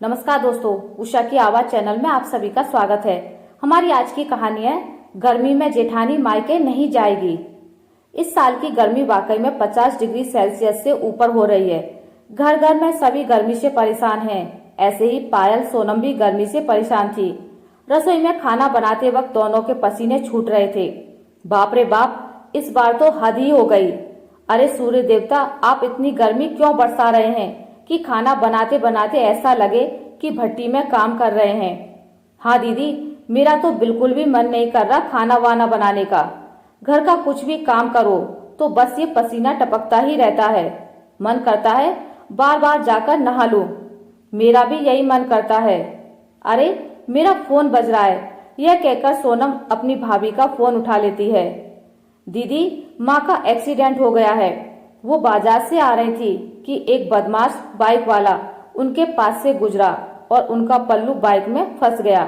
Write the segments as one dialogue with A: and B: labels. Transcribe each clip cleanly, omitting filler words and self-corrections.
A: नमस्कार दोस्तों, उषा की आवाज चैनल में आप सभी का स्वागत है। हमारी आज की कहानी है गर्मी में जेठानी मायके नहीं जाएगी। इस साल की गर्मी वाकई में 50 डिग्री सेल्सियस से ऊपर हो रही है। घर घर में सभी गर्मी से परेशान हैं। ऐसे ही पायल सोनम भी गर्मी से परेशान थी। रसोई में खाना बनाते वक्त दोनों के पसीने छूट रहे थे। बाप रे बाप, इस बार तो हद ही हो गई। अरे सूर्य देवता, आप इतनी गर्मी क्यों बरसा रहे हैं कि खाना बनाते बनाते ऐसा लगे कि भट्टी में काम कर रहे हैं। हाँ दीदी, मेरा तो बिल्कुल भी मन नहीं कर रहा खाना वाना बनाने का। घर का कुछ भी काम करो तो बस ये पसीना टपकता ही रहता है। मन करता है बार बार जाकर नहा लूं। मेरा भी यही मन करता है। अरे मेरा फोन बज रहा है, यह कहकर सोनम अपनी भाभी का फोन उठा लेती है। दीदी, माँ का एक्सीडेंट हो गया है। वो बाजार से आ रही थी कि एक बदमाश बाइक वाला उनके पास से गुजरा और उनका पल्लू बाइक में फंस गया।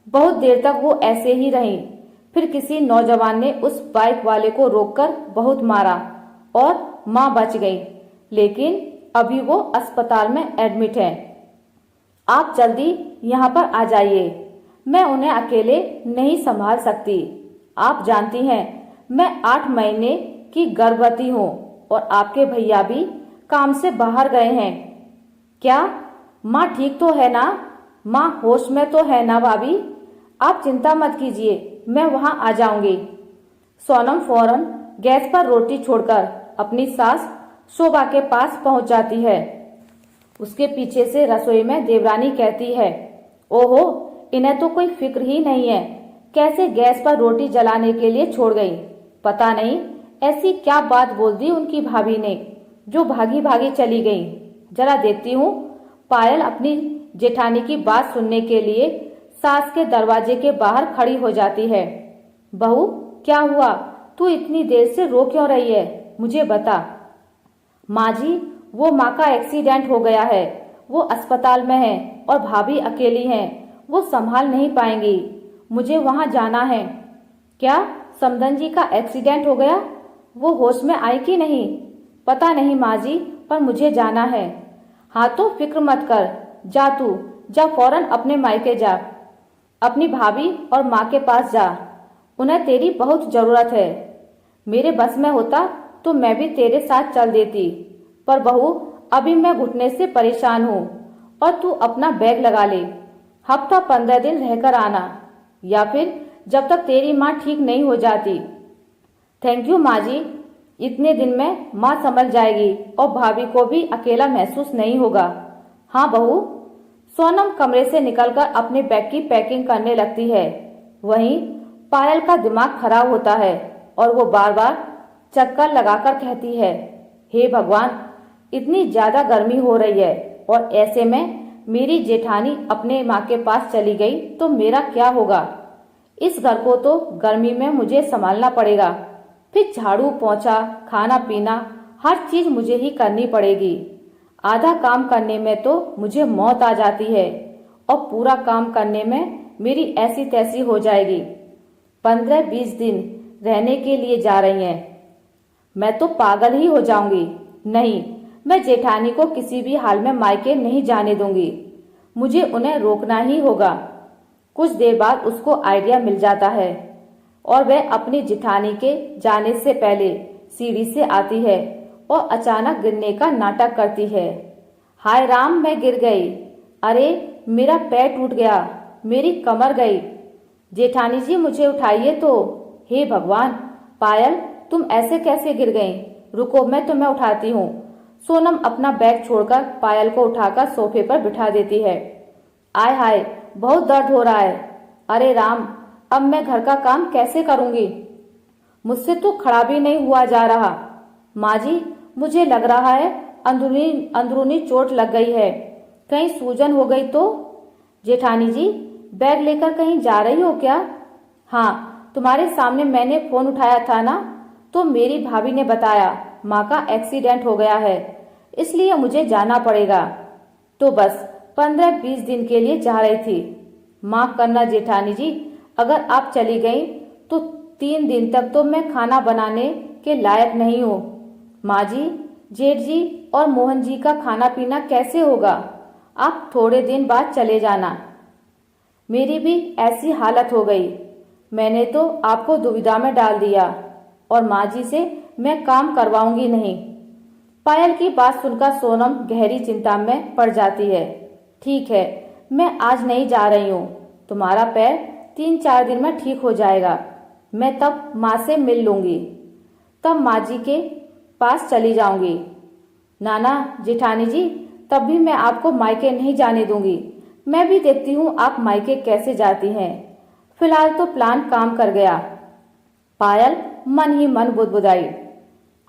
A: बहुत देर तक वो ऐसे ही रही। फिर किसी नौजवान ने उस बाइक वाले को रोककर बहुत मारा और माँ बच गई, लेकिन अभी वो अस्पताल में एडमिट है। आप जल्दी यहाँ पर आ जाइए, मैं उन्हें अकेले नहीं संभाल सकती। आप जानती हैं मैं 8 महीने की गर्भवती हूँ और आपके भैया भी काम से बाहर गए हैं। क्या माँ ठीक तो है ना? माँ होश में तो है ना भाभी? आप चिंता मत कीजिए, मैं वहां आ जाऊंगी। सोनम फौरन गैस पर रोटी छोड़कर अपनी सास शोभा के पास पहुंच जाती है। उसके पीछे से रसोई में देवरानी कहती है, ओहो, इन्हें तो कोई फिक्र ही नहीं है, कैसे गैस पर रोटी जलाने के लिए छोड़ गई। पता नहीं ऐसी क्या बात बोल दी उनकी भाभी ने जो भागी भागी चली गई। जरा देखती हूँ। पायल अपनी जेठानी की बात सुनने के लिए सास के दरवाजे के बाहर खड़ी हो जाती है। बहू, क्या हुआ? तू इतनी देर से रो क्यों रही है? मुझे बता। माँ जी, वो माँ का एक्सीडेंट हो गया है। वो अस्पताल में है और भाभी अकेली हैं। वो संभाल नहीं पाएंगी। मुझे वहां जाना है। क्या समधन जी का एक्सीडेंट हो गया? वो होश में आई कि नहीं? पता नहीं माँ जी, पर मुझे जाना है। हाँ तो फिक्र मत कर, जा तू, जा फौरन अपने मायके जा। अपनी भाभी और माँ के पास जा, उन्हें तेरी बहुत जरूरत है। मेरे बस में होता तो मैं भी तेरे साथ चल देती, पर बहू अभी मैं घुटने से परेशान हूँ और तू अपना बैग लगा ले। हफ्ता 15 दिन रहकर आना, या फिर जब तक तेरी माँ ठीक नहीं हो जाती। थैंक यू माँ जी, इतने दिन में माँ संभल जाएगी और भाभी को भी अकेला महसूस नहीं होगा। हाँ बहू। सोनम कमरे से निकलकर अपने बैग की पैकिंग करने लगती है। वहीं पायल का दिमाग खराब होता है और वो बार बार चक्कर लगाकर कहती है, हे भगवान, इतनी ज्यादा गर्मी हो रही है और ऐसे में मेरी जेठानी अपने माँ के पास चली गई तो मेरा क्या होगा? इस घर को तो गर्मी में मुझे संभालना पड़ेगा। फिर झाड़ू पोंछा, खाना पीना, हर चीज मुझे ही करनी पड़ेगी। आधा काम करने में तो मुझे मौत आ जाती है और पूरा काम करने में मेरी ऐसी तैसी हो जाएगी। 15-20 दिन रहने के लिए जा रही हैं। मैं तो पागल ही हो जाऊंगी। नहीं, मैं जेठानी को किसी भी हाल में मायके नहीं जाने दूंगी। मुझे उन्हें रोकना ही होगा। कुछ देर बाद उसको आइडिया मिल जाता है और वह अपनी जेठानी के जाने से पहले सीढ़ी से आती है और अचानक गिरने का नाटक करती है। हाय राम, मैं गिर गई। अरे मेरा पैर टूट गया, मेरी कमर गई। जेठानी जी मुझे उठाइए तो। हे भगवान, पायल तुम ऐसे कैसे गिर गई? रुको, मैं तुम्हें उठाती हूँ। सोनम अपना बैग छोड़कर पायल को उठाकर सोफे पर बिठा देती है। आय हाय, बहुत दर्द हो रहा है। अरे राम, अब मैं घर का काम कैसे करूंगी? मुझसे तो खड़ा भी नहीं हुआ जा रहा। माँ जी, मुझे लग रहा है अंदरूनी अंदरूनी चोट लग गई है। कहीं सूजन हो गई तो? जेठानी जी, बैग लेकर कहीं जा रही हो क्या? हाँ, तुम्हारे सामने मैंने फोन उठाया था ना, तो मेरी भाभी ने बताया माँ का एक्सीडेंट हो गया है, इसलिए मुझे जाना पड़ेगा। तो बस 15-20 दिन के लिए जा रही थी। माफ करना जेठानी जी, अगर आप चली गई तो 3 दिन तक तो मैं खाना बनाने के लायक नहीं हूँ। माँ जी, जेठ जी और मोहन जी का खाना पीना कैसे होगा? आप थोड़े दिन बाद चले जाना। मेरी भी ऐसी हालत हो गई। मैंने तो आपको दुविधा में डाल दिया और माँ जी से मैं काम करवाऊंगी नहीं। पायल की बात सुनकर सोनम गहरी चिंता में पड़ जाती है। ठीक है, मैं आज नहीं जा रही हूँ। तुम्हारा पैर 3-4 दिन में ठीक हो जाएगा। मैं तब माँ से मिल लूंगी, तब माँ जी के पास चली जाऊंगी। नाना जेठानी जी, तब भी मैं आपको मायके नहीं जाने दूंगी। मैं भी देखती हूँ आप मायके कैसे जाती हैं। फिलहाल तो प्लान काम कर गया। पायल मन ही मन बुदबुदाई।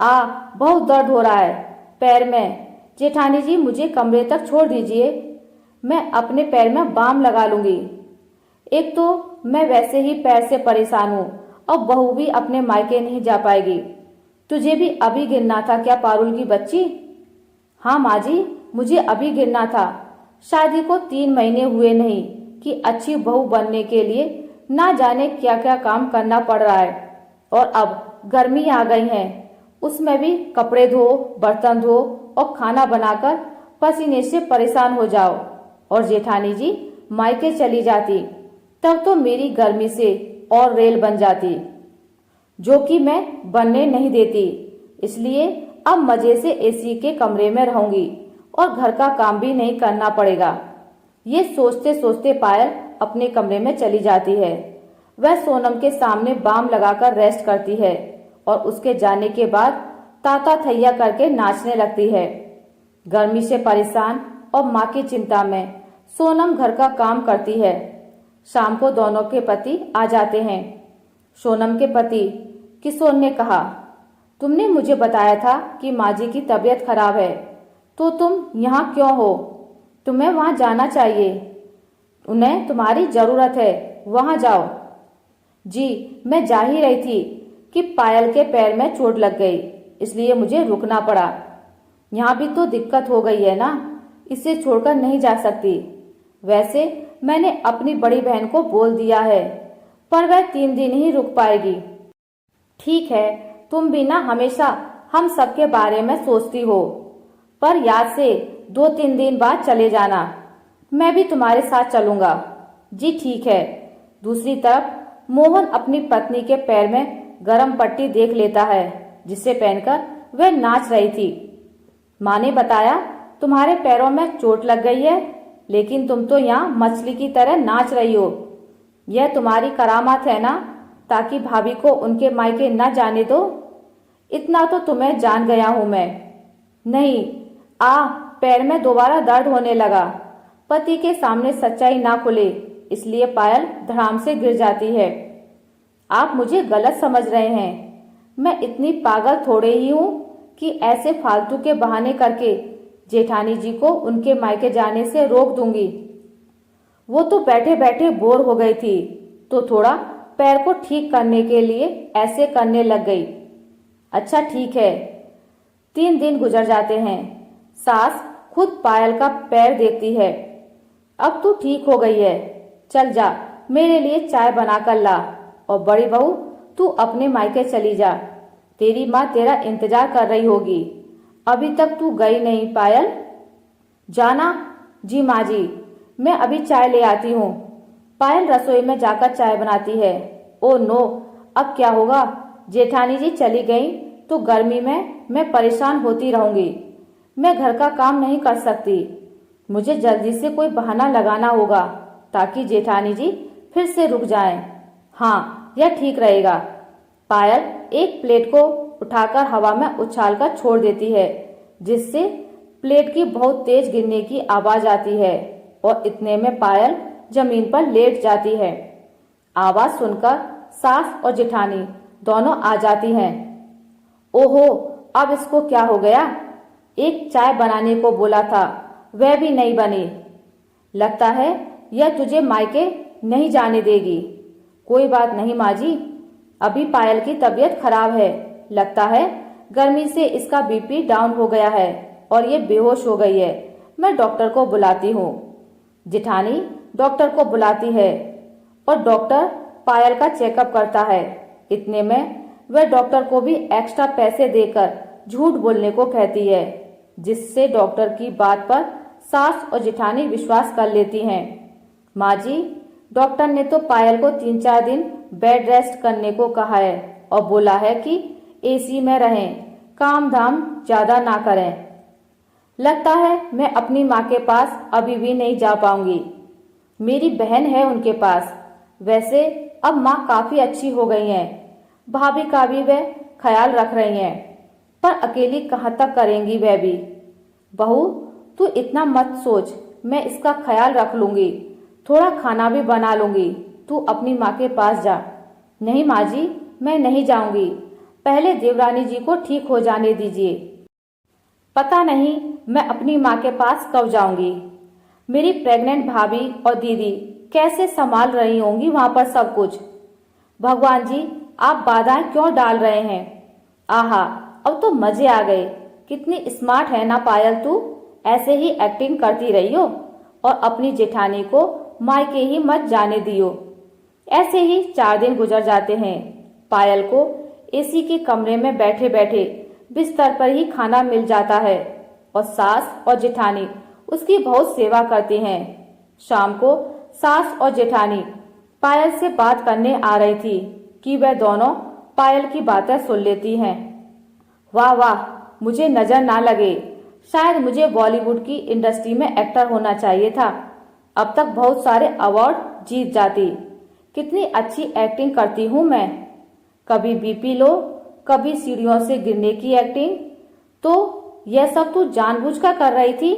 A: बहुत दर्द हो रहा है पैर में। जेठानी जी मुझे कमरे तक छोड़ दीजिए, मैं अपने पैर में बाम लगा लूंगी। एक तो मैं वैसे ही पैर से परेशान हूँ और बहू भी अपने मायके नहीं जा पाएगी। तुझे भी अभी गिरना था क्या पारुल की बच्ची? हाँ माँ जी, मुझे अभी गिरना था। शादी को 3 महीने हुए नहीं कि अच्छी बहू बनने के लिए ना जाने क्या क्या काम करना पड़ रहा है। और अब गर्मी आ गई है, उसमें भी कपड़े धो, बर्तन धो और खाना बनाकर पसीने से परेशान हो जाओ। और जेठानी जी मायके चली जाती तब तो मेरी गर्मी से और रेल बन जाती, जो कि मैं बनने नहीं देती। इसलिए अब मजे से एसी के कमरे में रहूंगी और घर का काम भी नहीं करना पड़ेगा। ये सोचते सोचते पायल अपने कमरे में चली जाती है। वह सोनम के सामने बाम लगाकर रेस्ट करती है और उसके जाने के बाद ताता थैया करके नाचने लगती है। गर्मी से परेशान और माँ की चिंता में सोनम घर का काम करती है। शाम को दोनों के पति आ जाते हैं। सोनम के पति किशोर ने कहा, तुमने मुझे बताया था कि माँ जी की तबीयत खराब है, तो तुम यहाँ क्यों हो? तुम्हें वहाँ जाना चाहिए, उन्हें तुम्हारी जरूरत है, वहाँ जाओ। जी, मैं जा ही रही थी कि पायल के पैर में चोट लग गई, इसलिए मुझे रुकना पड़ा। यहाँ भी तो दिक्कत हो गई है ना, इसे छोड़कर नहीं जा सकती। वैसे मैंने अपनी बड़ी बहन को बोल दिया है, पर वह 3 दिन ही रुक पाएगी। ठीक है, तुम भी ना हमेशा हम सबके बारे में सोचती हो, पर याद से 2-3 दिन बाद चले जाना। मैं भी तुम्हारे साथ चलूंगा। जी ठीक है। दूसरी तरफ मोहन अपनी पत्नी के पैर में गरम पट्टी देख लेता है, जिसे पहनकर वह नाच रही थी। माँ ने बताया तुम्हारे पैरों में चोट लग गई है, लेकिन तुम तो यहाँ मछली की तरह नाच रही हो। यह तुम्हारी करामात है ना, ताकि भाभी को उनके मायके न जाने दो। इतना तो तुम्हें जान गया हूं मैं। नहीं, पैर में दोबारा दर्द होने लगा। पति के सामने सच्चाई ना खुले, इसलिए पायल धड़ाम से गिर जाती है। आप मुझे गलत समझ रहे हैं। मैं इतनी पागल थोड़े ही हूँ कि ऐसे फालतू के बहाने करके जेठानी जी को उनके मायके जाने से रोक दूंगी। वो तो बैठे बैठे बोर हो गई थी, तो थोड़ा पैर को ठीक करने के लिए ऐसे करने लग गई। अच्छा ठीक है। 3 दिन गुजर जाते हैं। सास खुद पायल का पैर देखती है। अब तू ठीक हो गई है, चल जा मेरे लिए चाय बनाकर ला। और बड़ी बहू तू अपने मायके चली जा, तेरी माँ तेरा इंतजार कर रही होगी। अभी तक तू गई नहीं पायल। जाना? जी माँ जी, मैं अभी चाय ले आती हूँ। पायल रसोई में जाकर चाय बनाती है। ओ नो, अब क्या होगा? जेठानी जी चली गई तो गर्मी में मैं परेशान होती रहूंगी। मैं घर का काम नहीं कर सकती। मुझे जल्दी से कोई बहाना लगाना होगा ताकि जेठानी जी फिर से रुक जाएं। हाँ, यह ठीक रहेगा। पायल एक प्लेट को उठाकर हवा में उछालकर छोड़ देती है, जिससे प्लेट की बहुत तेज गिरने की आवाज आती है और इतने में पायल जमीन पर लेट जाती है। आवाज सुनकर सास और जेठानी दोनों आ जाती हैं। ओहो, अब इसको क्या हो गया? एक चाय बनाने को बोला था, वह भी नहीं बनी। लगता है यह तुझे मायके नहीं जाने देगी। कोई बात नहीं माँ जी, अभी पायल की तबीयत खराब है। लगता है गर्मी से इसका बीपी डाउन हो गया है और ये बेहोश हो गई है। मैं डॉक्टर को बुलाती हूँ। जेठानी डॉक्टर को बुलाती है और डॉक्टर पायल का चेकअप करता है। इतने में वह डॉक्टर को भी एक्स्ट्रा पैसे देकर झूठ बोलने को कहती है, जिससे डॉक्टर की बात पर सास और जेठानी विश्वास कर लेती हैं। माँ जी, डॉक्टर ने तो पायल को 3-4 दिन बेड रेस्ट करने को कहा है और बोला है कि एसी में रहें, काम धाम ज्यादा ना करें। लगता है मैं अपनी माँ के पास अभी भी नहीं जा पाऊंगी। मेरी बहन है उनके पास। वैसे अब माँ काफी अच्छी हो गई हैं। भाभी का भी वह ख्याल रख रही हैं, पर अकेली कहाँ तक करेंगी वह भी। बहू, तू इतना मत सोच, मैं इसका ख्याल रख लूंगी, थोड़ा खाना भी बना लूंगी। तू अपनी माँ के पास जा। नहीं माँ जी, मैं नहीं जाऊंगी, पहले देवरानी जी को ठीक हो जाने दीजिए। पता नहीं मैं अपनी माँ के पास कब जाऊंगी। मेरी प्रेग्नेंट भाभी और दीदी कैसे संभाल रही होंगी वहां पर सब कुछ। भगवान जी, आप बाधाएं क्यों डाल रहे हैं। आहा, अब तो मजे आ गए। कितनी स्मार्ट है ना पायल तू। ऐसे ही एक्टिंग करती रही हो और अपनी जेठानी को मायके ही मत जाने दियो। ऐसे ही 4 दिन गुजर जाते हैं। पायल को एसी के कमरे में बैठे बैठे बिस्तर पर ही खाना मिल जाता है और सास और जेठानी उसकी बहुत सेवा करती हैं। शाम को सास और जेठानी पायल से बात करने आ रही थी कि वह दोनों पायल की बातें सुन लेती हैं। वाह वाह, मुझे नजर ना लगे, शायद मुझे बॉलीवुड की इंडस्ट्री में एक्टर होना चाहिए था। अब तक बहुत सारे अवार्ड जीत जाती। कितनी अच्छी एक्टिंग करती हूँ मैं। कभी बीपी लो, कभी सीढ़ियों से गिरने की एक्टिंग। तो यह सब तू जानबूझकर कर रही थी।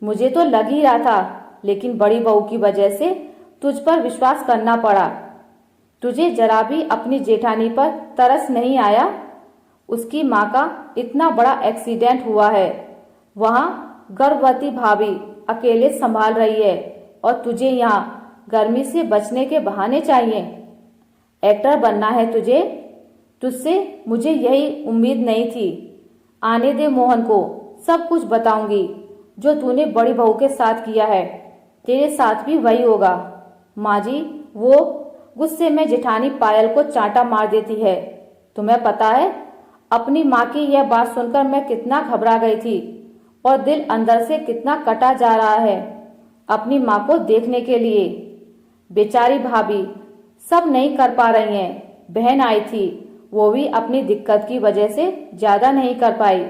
A: मुझे तो लग ही रहा था, लेकिन बड़ी बहू की वजह से तुझ पर विश्वास करना पड़ा। तुझे जरा भी अपनी जेठानी पर तरस नहीं आया। उसकी माँ का इतना बड़ा एक्सीडेंट हुआ है, वहां गर्भवती भाभी अकेले संभाल रही है और तुझे यहाँ गर्मी से बचने के बहाने चाहिए। एक्टर बनना है तुझे। तुझसे मुझे यही उम्मीद नहीं थी। आने दे मोहन को, सब कुछ बताऊंगी। जो तूने बड़ी बहू के साथ किया है, तेरे साथ भी वही होगा। माँ जी, वो गुस्से में जेठानी पायल को चांटा मार देती है। तुम्हें पता है, अपनी माँ की यह बात सुनकर मैं कितना घबरा गई थी और दिल अंदर से कितना कटा जा रहा है अपनी माँ को देखने के लिए। बेचारी भाभी सब नहीं कर पा रही हैं। बहन आई थी, वो भी अपनी दिक्कत की वजह से ज्यादा नहीं कर पाई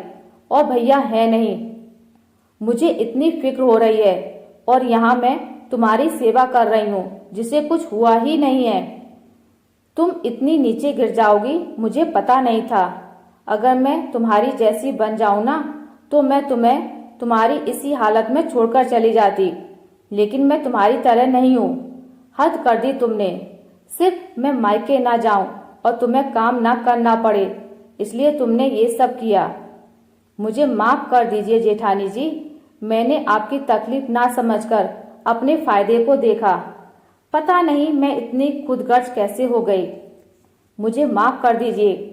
A: और भैया है नहीं। मुझे इतनी फिक्र हो रही है और यहाँ मैं तुम्हारी सेवा कर रही हूँ जिसे कुछ हुआ ही नहीं है। तुम इतनी नीचे गिर जाओगी मुझे पता नहीं था। अगर मैं तुम्हारी जैसी बन जाऊं ना, तो मैं तुम्हें तुम्हारी इसी हालत में छोड़कर चली जाती। लेकिन मैं तुम्हारी तरह नहीं हूँ। हद कर दी तुमने। सिर्फ मैं मायके ना जाऊं और तुम्हें काम ना करना पड़े, इसलिए तुमने ये सब किया। मुझे माफ कर दीजिए जेठानी जी। मैंने आपकी तकलीफ ना समझकर अपने फायदे को देखा। पता नहीं मैं इतनी खुदगर्ज कैसे हो गई। मुझे माफ कर दीजिए।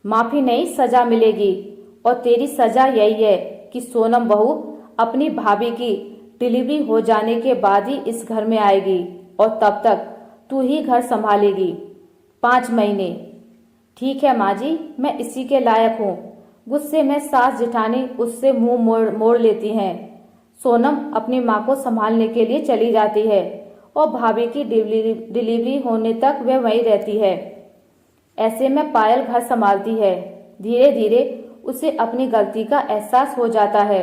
A: माफी नहीं, सजा मिलेगी और तेरी सजा यही है कि सोनम बहू अपनी भाभी की डिलीवरी हो जाने के बाद ही इस घर में आएगी और तब तक तू ही घर संभालेगी 5 महीने। ठीक है माँ जी, मैं इसी के लायक हूँ। गुस्से में सास जेठानी उससे मुंह मोड़ लेती हैं। सोनम अपनी माँ को संभालने के लिए चली जाती है और भाभी की डिलीवरी होने तक वह वहीं रहती है। ऐसे में पायल घर संभालती है। धीरे धीरे उसे अपनी गलती का एहसास हो जाता है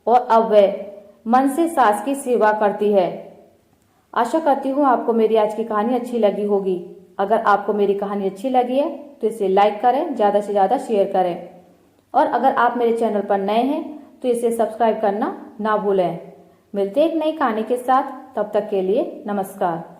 A: और अब वह मन से सास की सेवा करती है। आशा करती हूँ आपको मेरी आज की कहानी अच्छी लगी होगी। अगर आपको मेरी कहानी अच्छी लगी है तो इसे लाइक करें, ज़्यादा से ज़्यादा शेयर करें और अगर आप मेरे चैनल पर नए हैं तो इसे सब्सक्राइब करना ना भूलें। मिलते हैं एक नई कहानी के साथ, तब तक के लिए नमस्कार।